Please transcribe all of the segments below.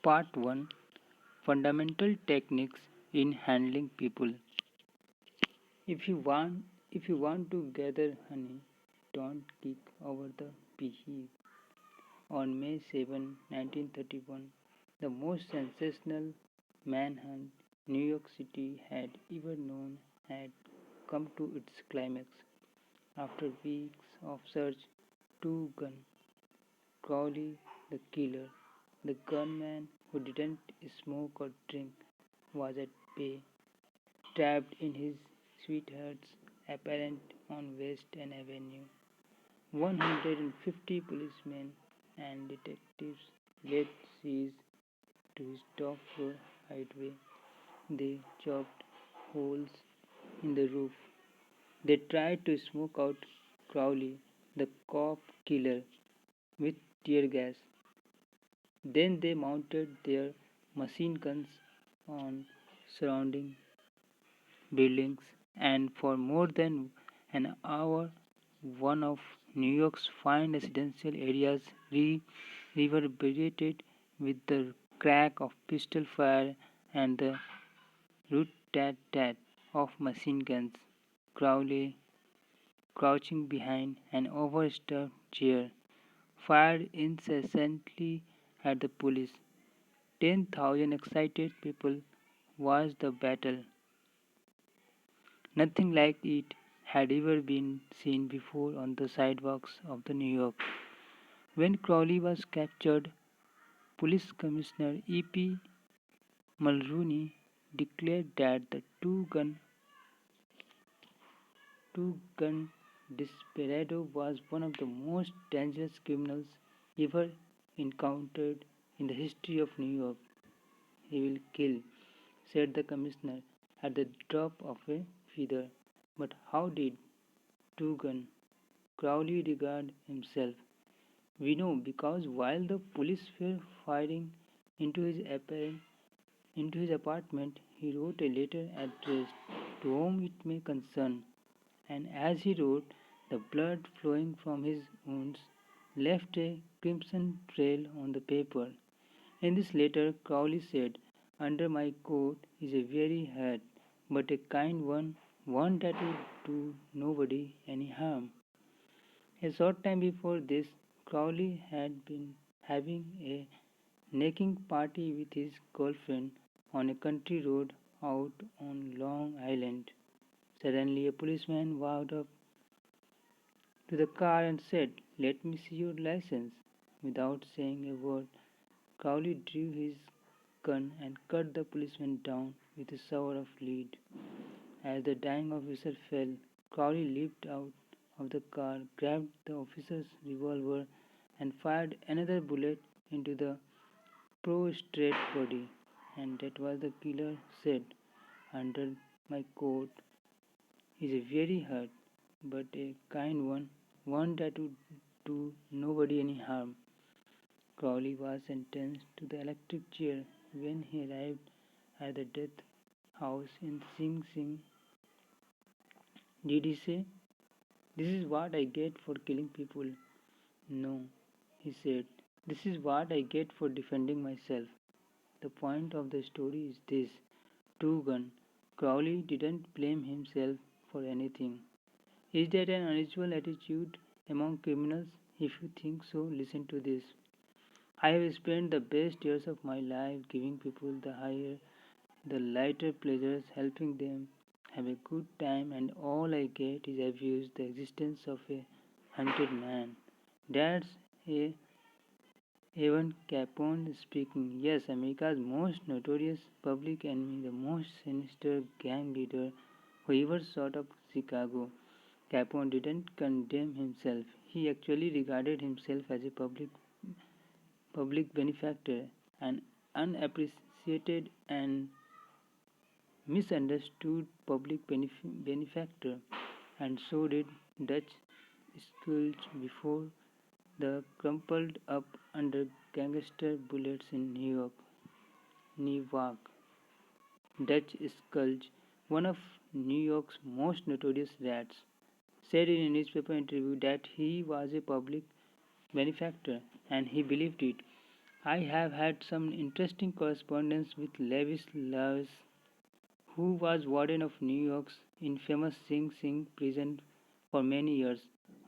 Part 1, Fundamental Techniques in Handling People. If you want if you want to gather honey, don't kick over the beehive. On May 7, 1931, the most sensational manhunt New York City had ever known had come to its climax. After weeks of search, two gun Crowley the killer, the gunman who didn't smoke or drink, was at bay, trapped in his sweetheart's apartment on West End Avenue. 150 policemen and detectives laid siege to his top floor hideaway. They chopped holes in the roof. They tried to smoke out Crowley, the cop killer, with tear gas. Then they mounted their machine guns on surrounding buildings, and for more than an hour, one of New York's fine residential areas reverberated with the crack of pistol fire and the root-tat-tat of machine guns. Crowley, crouching behind an overstuffed chair, fired incessantly at the police. 10,000 excited people watched the battle. Nothing like it had ever been seen before on the sidewalks of the New York. When Crowley was captured, Police Commissioner E.P. Mulrooney declared that the two-gun desperado was one of the most dangerous criminals ever encountered in the history of New York. "He will kill," said the commissioner, "at the drop of a feather." But how did Two Gun Crowley regard himself? We know because while the police were firing into his apartment, he wrote a letter addressed "To whom it may concern," and as he wrote, the blood flowing from his wounds left a crimson trail on the paper. In this letter, Crowley said, "Under my coat is a weary heart, but a kind one that would do nobody any harm." A short time before this, Crowley had been having a necking party with his girlfriend on a country road out on Long Island. Suddenly, a policeman walked up to the car and said, "Let me see your license." Without saying a word, Crowley drew his gun and cut the policeman down with a shower of lead. As the dying officer fell, Crowley leaped out of the car, grabbed the officer's revolver, and fired another bullet into the prostrate body. And that was the killer said, "Under my coat is a very hurt, but a kind one that would do nobody any harm." Crowley was sentenced to the electric chair when he arrived at the death house in Sing Sing. Did he say, "This is what I get for killing people"? No, he said, "This is what I get for defending myself." The point of the story is this: Two Gun Crowley didn't blame himself for anything. Is that an unusual attitude among criminals? If you think so, listen to this. "I have spent the best years of my life giving people the lighter pleasures, helping them have a good time, and all I get is abuse, the existence of a hunted man." That's a Evan Capone speaking. Yes, America's most notorious public enemy, the most sinister gang leader who ever shot up Chicago. Capone didn't condemn himself. He actually regarded himself as a public benefactor, an unappreciated and misunderstood public benefactor, and so did Dutch Schultz before the crumpled up under gangster bullets in Newark. Dutch Schultz, one of New York's most notorious rats, said in a newspaper interview that he was a public benefactor, and he believed it. I have had some interesting correspondence with Lewis Lewis, who was warden of New York's infamous Sing Sing prison for many years,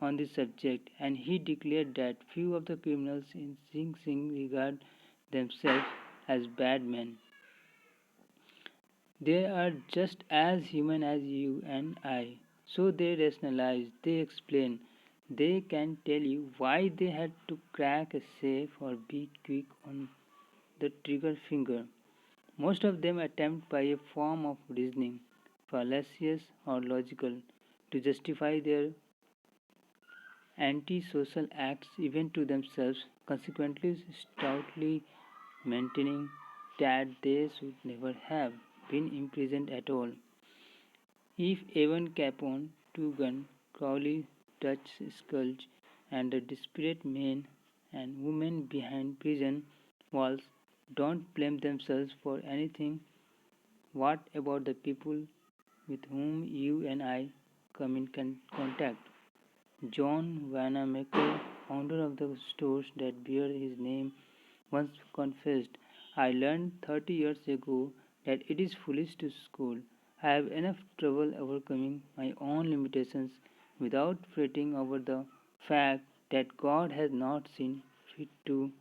on this subject, and he declared that few of the criminals in Sing Sing regard themselves as bad men. They are just as human as you and I. So they rationalize, they explain, they can tell you why they had to crack a safe or be quick on the trigger finger. Most of them attempt by a form of reasoning, fallacious or logical, to justify their antisocial acts even to themselves, consequently stoutly maintaining that they should never have been imprisoned at all. If Evan Capone, Two Gun, Crowley, Dutch Scourge, and the desperate men and women behind prison walls don't blame themselves for anything, what about the people with whom you and I come in contact? John Wanamaker, founder of the stores that bear his name, once confessed, I learned 30 years ago that it is foolish to school. I have enough trouble overcoming my own limitations without fretting over the fact that God has not seen fit to